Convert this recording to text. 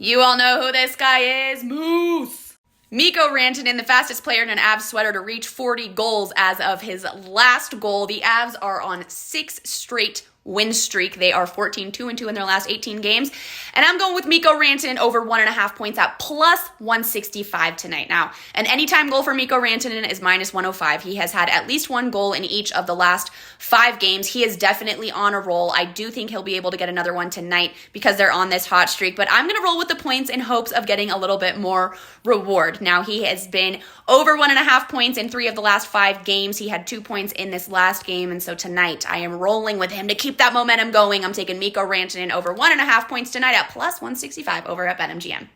You all know who this guy is, Moose. Mikko Rantanen, the fastest player in an Avs sweater to reach 40 goals as of his last goal. The Avs are on 6 straight win streak. They are 14-2-2 in their last 18 games. And I'm going with Mikko Rantanen over 1.5 points at plus 165 tonight. Now, an anytime goal for Mikko Rantanen is minus 105. He has had at least one goal in each of the last 5 games. He is definitely on a roll. I do think he'll be able to get another one tonight because they're on this hot streak. But I'm going to roll with the points in hopes of getting a little bit more reward. Now, he has been over 1.5 points in 3 of the last 5 games. He had 2 points in this last game. And so tonight, I am rolling with him to keep that momentum going. I'm taking Mikko Rantanen over 1.5 points tonight at plus 165 over at BetMGM.